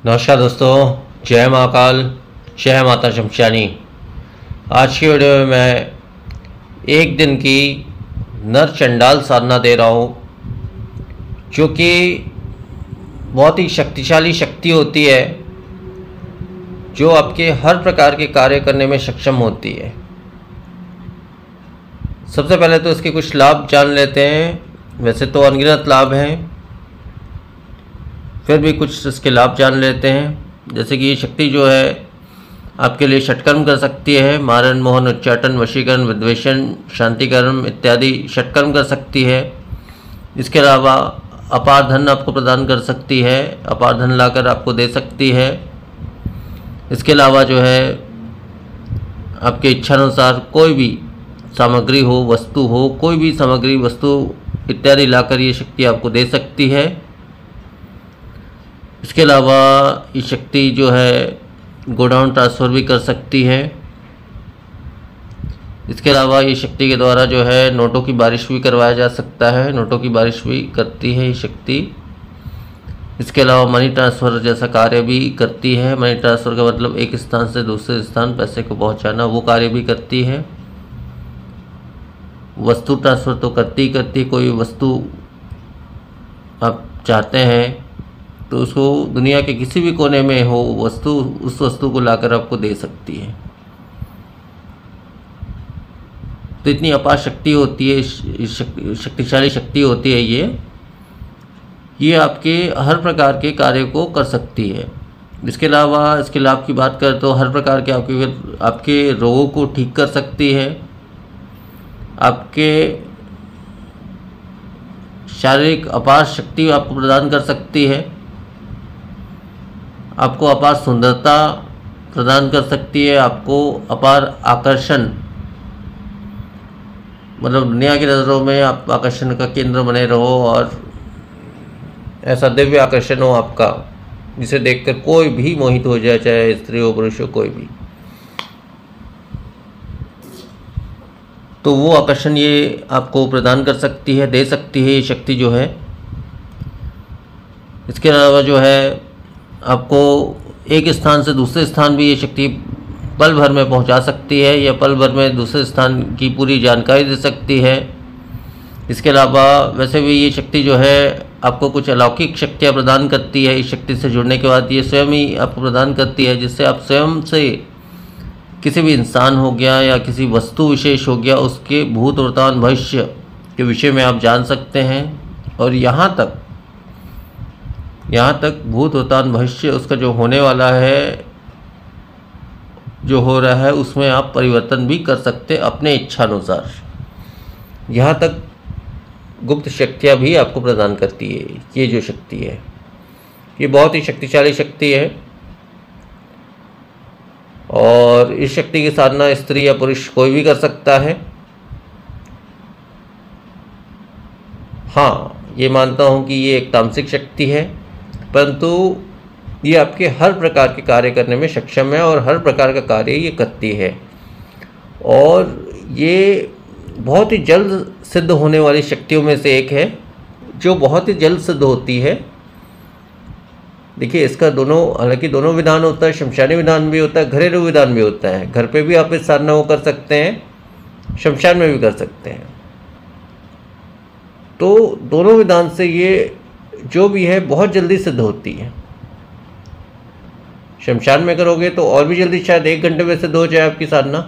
नमस्कार दोस्तों, जय महाकाल, जय माता शमशानी। आज की वीडियो में मैं एक दिन की नर चंडाल साधना दे रहा हूँ, जो कि बहुत ही शक्तिशाली शक्ति होती है, जो आपके हर प्रकार के कार्य करने में सक्षम होती है। सबसे पहले तो इसके कुछ लाभ जान लेते हैं। वैसे तो अनगिनत लाभ हैं, फिर भी कुछ इसके लाभ जान लेते हैं। जैसे कि ये शक्ति जो है आपके लिए षटकर्म कर सकती है। मारण, मोहन, उच्चाटन, वशीकरण, विद्वेषण, शांतिकर्म इत्यादि षटकर्म कर सकती है। इसके अलावा अपार धन आपको प्रदान कर सकती है, अपार धन लाकर आपको दे सकती है। इसके अलावा जो है आपके इच्छानुसार कोई भी सामग्री हो, वस्तु हो, कोई भी सामग्री, वस्तु इत्यादि लाकर ये शक्ति आपको दे सकती है। इसके अलावा ये शक्ति जो है गोडाउन ट्रांसफ़र भी कर सकती है। इसके अलावा ये शक्ति के द्वारा जो है नोटों की बारिश भी करवाया जा सकता है, नोटों की बारिश भी करती है ये शक्ति। इसके अलावा मनी ट्रांसफ़र जैसा कार्य भी करती है। मनी ट्रांसफ़र का मतलब एक स्थान से दूसरे स्थान पैसे को पहुंचाना, वो कार्य भी करती है। वस्तु ट्रांसफ़र तो करती है। कोई वस्तु आप चाहते हैं तो उसको दुनिया के किसी भी कोने में हो वस्तु, उस वस्तु को लाकर आपको दे सकती है। तो इतनी अपार शक्ति होती है, शक्तिशाली शक्ति होती है ये आपके हर प्रकार के कार्य को कर सकती है। इसके अलावा इसके लाभ की बात करें तो हर प्रकार के आपके रोगों को ठीक कर सकती है। आपके शारीरिक अपार शक्ति आपको प्रदान कर सकती है। आपको अपार सुंदरता प्रदान कर सकती है। आपको अपार आकर्षण, मतलब दुनिया की नज़रों में आप आकर्षण का केंद्र बने रहो और ऐसा दिव्य आकर्षण हो आपका, जिसे देखकर कोई भी मोहित हो जाए, चाहे स्त्री हो, पुरुष हो, कोई भी। तो वो आकर्षण ये आपको प्रदान कर सकती है, दे सकती है ये शक्ति जो है। इसके अलावा जो है आपको एक स्थान से दूसरे स्थान भी ये शक्ति पल भर में पहुंचा सकती है, या पल भर में दूसरे स्थान की पूरी जानकारी दे सकती है। इसके अलावा वैसे भी ये शक्ति जो है आपको कुछ अलौकिक शक्तियाँ प्रदान करती है। इस शक्ति से जुड़ने के बाद ये स्वयं ही आपको प्रदान करती है, जिससे आप स्वयं से किसी भी इंसान हो गया या किसी वस्तु विशेष हो गया, उसके भूत, वर्तमान, भविष्य के विषय में आप जान सकते हैं। और यहाँ तक भूत, वर्तमान, भविष्य, उसका जो होने वाला है, जो हो रहा है, उसमें आप परिवर्तन भी कर सकते अपने इच्छानुसार। यहाँ तक गुप्त शक्तियाँ भी आपको प्रदान करती है ये जो शक्ति है। ये बहुत ही शक्तिशाली शक्ति है और इस शक्ति की साधना स्त्री या पुरुष कोई भी कर सकता है। हाँ, ये मानता हूँ कि ये एक तामसिक शक्ति है, परंतु ये आपके हर प्रकार के कार्य करने में सक्षम है और हर प्रकार का कार्य ये करती है। और ये बहुत ही जल्द सिद्ध होने वाली शक्तियों में से एक है, जो बहुत ही जल्द सिद्ध होती है। देखिए, इसका हालांकि दोनों विधान होता है, शमशानी विधान भी होता है, घरेलू विधान भी होता है। घर पे भी आप इस साधना को कर सकते हैं, शमशान में भी कर सकते हैं। तो दोनों विधान से ये जो भी है बहुत जल्दी सिद्ध होती है। शमशान में करोगे तो और भी जल्दी, शायद 1 घंटे में सिद्ध हो जाए आपकी साधना,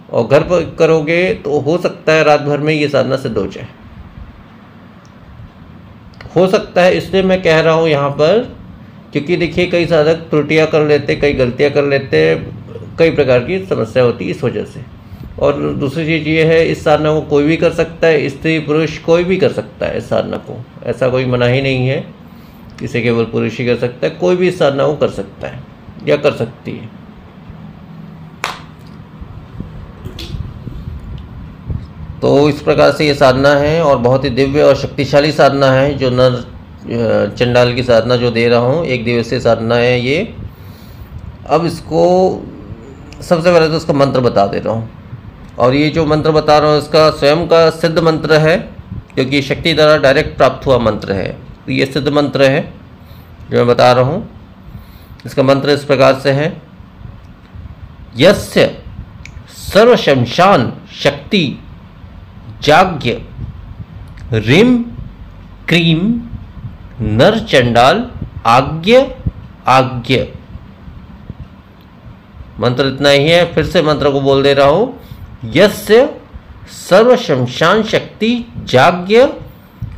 और घर पर करोगे तो हो सकता है रात भर में ये साधना सिद्ध हो जाए। हो सकता है इसलिए मैं कह रहा हूँ यहाँ पर, क्योंकि देखिए कई साधक त्रुटियाँ कर लेते, कई गलतियाँ कर लेते, कई प्रकार की समस्या होती है इस वजह से। और दूसरी चीज़ ये है, इस साधना को कोई भी कर सकता है, स्त्री पुरुष कोई भी कर सकता है इस साधना को। ऐसा कोई मनाही नहीं है, इसे केवल पुरुष ही कर सकता है। कोई भी इस साधना को कर सकता है या कर सकती है। तो इस प्रकार से ये साधना है और बहुत ही दिव्य और शक्तिशाली साधना है, जो नर चंडाल की साधना जो दे रहा हूँ। 1 दिवसीय साधना है ये। अब इसको सबसे पहले तो इसका मंत्र बता दे रहा हूँ, और ये जो मंत्र बता रहा हूँ इसका स्वयं का सिद्ध मंत्र है, क्योंकि शक्ति द्वारा डायरेक्ट प्राप्त हुआ मंत्र है। तो ये सिद्ध मंत्र है। जो मैं बता रहा हूँ। इसका मंत्र इस प्रकार से है, यस्य सर्वशमशान शक्ति जाग्य रीम क्रीम नर चंडाल आज्ञ आज्ञ। मंत्र इतना ही है, फिर से मंत्र को बोल दे रहा हूं, यस्य सर्व शमशान शक्ति जाग्य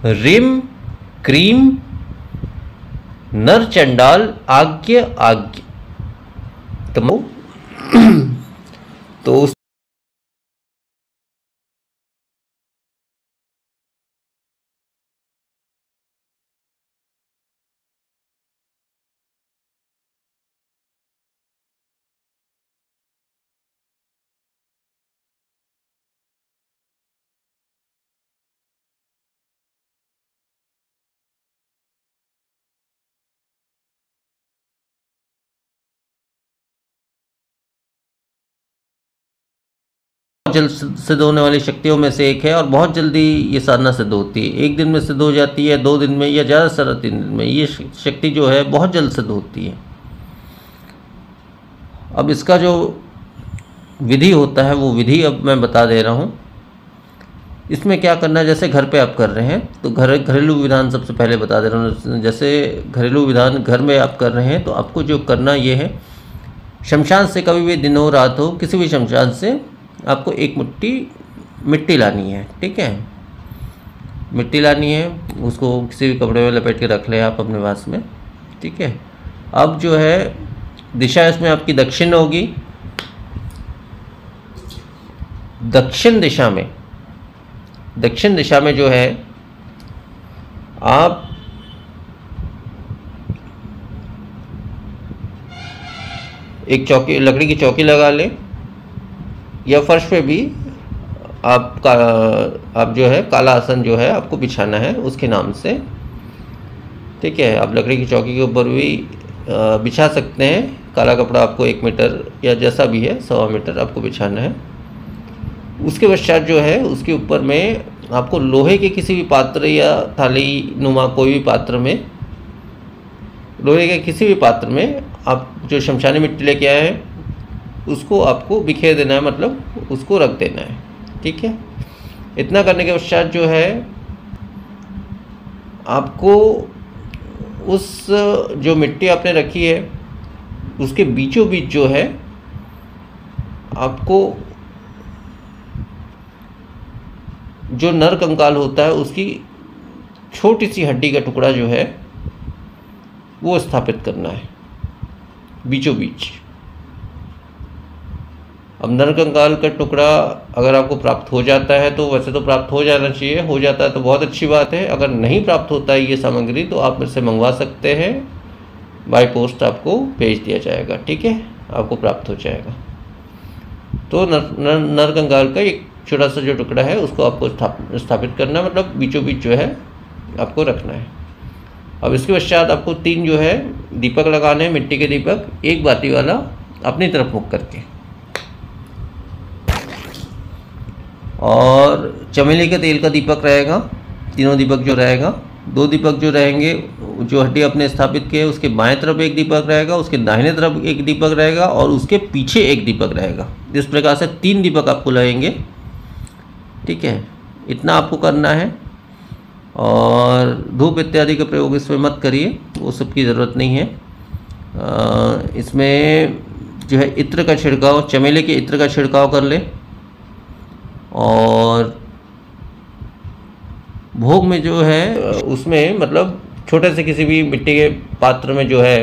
रीम क्रीम नर चंडाल आज्ञ आज्ञ। तो जल्द सिद्ध होने वाली शक्तियों में से एक है और बहुत जल्दी ये साधना सिद्ध होती है। एक दिन में सिद्ध हो जाती है, 2 दिन में, या ज़्यादा से ज़्यादा 3 दिन में। ये शक्ति जो है बहुत जल्द सिद्ध होती है। अब इसका जो विधि होता है वो विधि अब मैं बता दे रहा हूँ। इसमें क्या करना है, जैसे घर पे आप कर रहे हैं तो घरेलू विधान सबसे पहले बता दे रहा हूँ। जैसे घरेलू विधान घर में आप कर रहे हैं तो आपको जो करना ये है, शमशान से कभी भी दिन हो रात हो, किसी भी शमशान से आपको एक मुट्ठी मिट्टी लानी है। ठीक है, मिट्टी लानी है, उसको किसी भी कपड़े में लपेट के रख लें आप अपने पास में। ठीक है, अब जो है दिशा इसमें आपकी दक्षिण होगी। दक्षिण दिशा में जो है आप एक चौकी, लकड़ी की चौकी लगा लें, या फर्श पे भी आप जो है काला आसन जो है आपको बिछाना है उसके नाम से। ठीक है, आप लकड़ी की चौकी के ऊपर भी बिछा सकते हैं। काला कपड़ा आपको 1 मीटर या जैसा भी है 1.25 मीटर आपको बिछाना है। उसके पश्चात जो है उसके ऊपर में आपको लोहे के किसी भी पात्र या थाली नुमा कोई भी पात्र में, लोहे के किसी भी पात्र में आप जो शमशानी मिट्टी लेके आए हैं उसको आपको बिखेर देना है, मतलब उसको रख देना है। ठीक है, इतना करने के पश्चात जो है आपको उस जो मिट्टी आपने रखी है उसके बीचों बीच जो है आपको जो नर कंकाल होता है उसकी छोटी सी हड्डी का टुकड़ा जो है वो स्थापित करना है बीचों बीच। अब नर कंकाल का टुकड़ा अगर आपको प्राप्त हो जाता है तो वैसे तो प्राप्त हो जाना चाहिए, हो जाता है तो बहुत अच्छी बात है। अगर नहीं प्राप्त होता है ये सामग्री तो आप मेरे से मंगवा सकते हैं, बाय पोस्ट आपको भेज दिया जाएगा। ठीक है, आपको प्राप्त हो जाएगा। तो नर कंकाल का एक छोटा सा जो टुकड़ा है उसको आपको स्थापित करना है, मतलब बीचों बीच जो है आपको रखना है। अब इसके पश्चात आपको 3 जो है दीपक लगाने हैं, मिट्टी के दीपक, एक बाती वाला अपनी तरफ मुख करके, और चमेली के तेल का दीपक रहेगा। तीनों दीपक जो रहेगा, 2 दीपक जो रहेंगे जो हड्डी अपने स्थापित किए उसके बाएं तरफ एक दीपक रहेगा, उसके दाहिने तरफ एक दीपक रहेगा और उसके पीछे एक दीपक रहेगा। इस प्रकार से 3 दीपक आपको लगेंगे। ठीक है, इतना आपको करना है। और धूप इत्यादि का प्रयोग इसमें मत करिए, वो सब की ज़रूरत नहीं है। इसमें जो है इत्र का छिड़काव, चमेली के इत्र का छिड़काव कर ले। और भोग में जो है उसमें मतलब छोटे से किसी भी मिट्टी के पात्र में जो है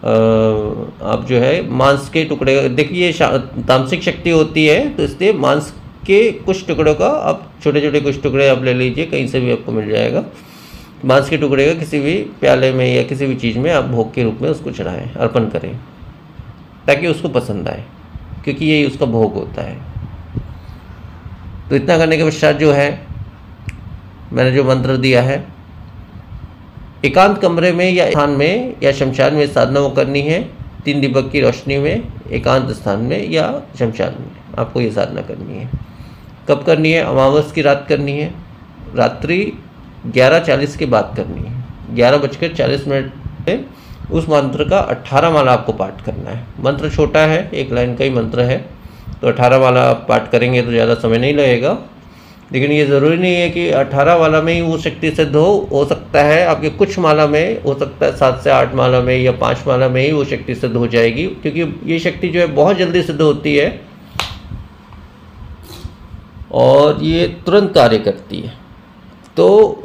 आप जो है मांस के टुकड़े, देखिए तामसिक शक्ति होती है तो इसलिए मांस के कुछ टुकड़ों का आप छोटे छोटे कुछ टुकड़े आप ले लीजिए, कहीं से भी आपको मिल जाएगा। मांस के टुकड़े का किसी भी प्याले में या किसी भी चीज़ में आप भोग के रूप में उसको चढ़ाएं, अर्पण करें, ताकि उसको पसंद आए, क्योंकि यही उसका भोग होता है। तो इतना करने के पश्चात जो है मैंने जो मंत्र दिया है, एकांत कमरे में या स्थान में या शमशान में साधना वो करनी है। 3 दीपक की रोशनी में एकांत स्थान में या शमशान में आपको ये साधना करनी है। कब करनी है? अमावस की रात करनी है, रात्रि 11:40 के बाद करनी है। 11:40 उस मंत्र का 18 माला आपको पाठ करना है। मंत्र छोटा है, 1 लाइन का ही मंत्र है, तो 18 माला आप पाठ करेंगे तो ज़्यादा समय नहीं लगेगा। लेकिन ये ज़रूरी नहीं है कि 18 माला में ही वो शक्ति सिद्ध हो सकता है आपके कुछ माला में हो सकता है 7 से 8 माला में या 5 माला में ही वो शक्ति सिद्ध हो जाएगी, क्योंकि ये शक्ति जो है बहुत जल्दी सिद्ध होती है और ये तुरंत कार्य करती है। तो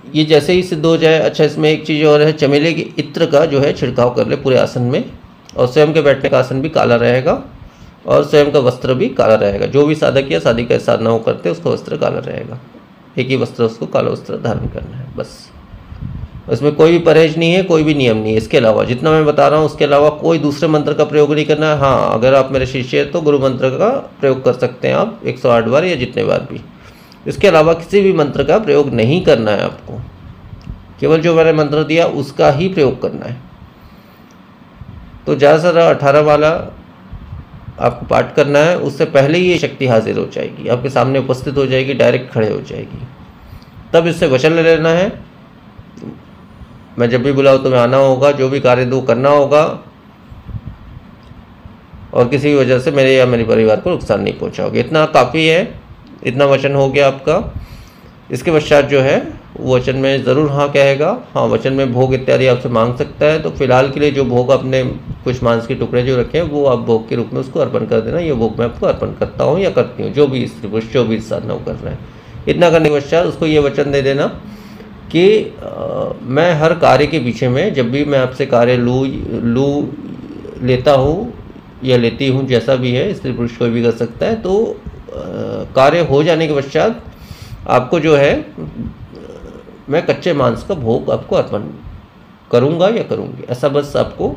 ये जैसे ही सिद्ध हो जाए। अच्छा, इसमें एक चीज़ और है, चमेली के इत्र का जो है छिड़काव कर ले पूरे आसन में, और स्वयं के बैठने का आसन भी काला रहेगा और स्वयं का वस्त्र भी काला रहेगा। जो भी साधक या साधिका साधना वो करते हैं उसका वस्त्र काला रहेगा, एक ही वस्त्र उसको काला वस्त्र धारण करना है बस। उसमें कोई भी परहेज नहीं है, कोई भी नियम नहीं है। इसके अलावा जितना मैं बता रहा हूँ उसके अलावा कोई दूसरे मंत्र का प्रयोग नहीं करना है। हाँ, अगर आप मेरे शिष्य हैं तो गुरु मंत्र का प्रयोग कर सकते हैं आप 108 बार या जितने बार भी। इसके अलावा किसी भी मंत्र का प्रयोग नहीं करना है आपको, केवल जो मैंने मंत्र दिया उसका ही प्रयोग करना है। तो ज़्यादा से ज़्यादा 18 माला आपको पाठ करना है। उससे पहले ही ये शक्ति हाजिर हो जाएगी, आपके सामने उपस्थित हो जाएगी, डायरेक्ट खड़े हो जाएगी। तब इससे वचन ले लेना है, मैं जब भी बुलाऊँ तुम्हें आना होगा, जो भी कार्य दो करना होगा, और किसी भी वजह से मेरे या मेरे परिवार को नुकसान नहीं पहुंचाओगे। इतना काफ़ी है, इतना वचन हो गया आपका। इसके पश्चात जो है वचन में ज़रूर हाँ कहेगा। हाँ, वचन में भोग इत्यादि आपसे मांग सकता है। तो फिलहाल के लिए जो भोग अपने कुछ मांस के टुकड़े जो रखे हैं वो आप भोग के रूप में उसको अर्पण कर देना। ये भोग मैं आपको अर्पण करता हूँ या करती हूँ, जो भी स्त्री पुरुष जो भी साधना कर रहे हैं। इतना करने के पश्चात उसको ये वचन दे देना कि मैं हर कार्य के पीछे में, जब भी मैं आपसे कार्य लेता हूँ या लेती हूँ, जैसा भी है, स्त्री पुरुष कोई भी कर सकता है, तो कार्य हो जाने के पश्चात आपको जो है मैं कच्चे मांस का भोग आपको अर्पण करूँगा या करूँगी, ऐसा बस आपको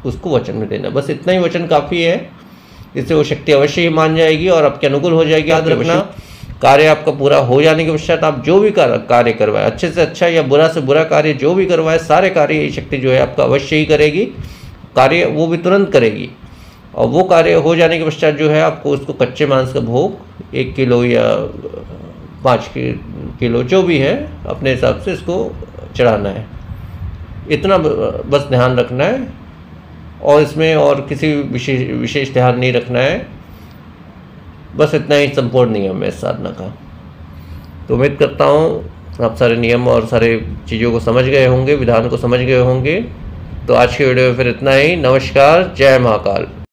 उसको वचन में देना। बस इतना ही वचन काफ़ी है, इससे वो शक्ति अवश्य ही मान जाएगी और आपके अनुकूल हो जाएगी। याद रखना, कार्य आपका पूरा हो जाने के पश्चात आप जो भी कार्य करवाए, अच्छे से अच्छा या बुरा से बुरा कार्य जो भी करवाए, सारे कार्य ये शक्ति जो है आपका अवश्य ही करेगी। कार्य वो भी तुरंत करेगी, और वो कार्य हो जाने के पश्चात जो है आपको उसको कच्चे मांस का भोग 1 किलो या 5 किलो जो भी है अपने हिसाब से इसको चढ़ाना है। इतना बस ध्यान रखना है, और इसमें और किसी विशेष ध्यान नहीं रखना है। बस इतना ही संपूर्ण नियम है इस साधना का। तो उम्मीद करता हूँ आप सारे नियम और सारे चीज़ों को समझ गए होंगे, विधान को समझ गए होंगे। तो आज के वीडियो में फिर इतना ही। नमस्कार, जय महाकाल।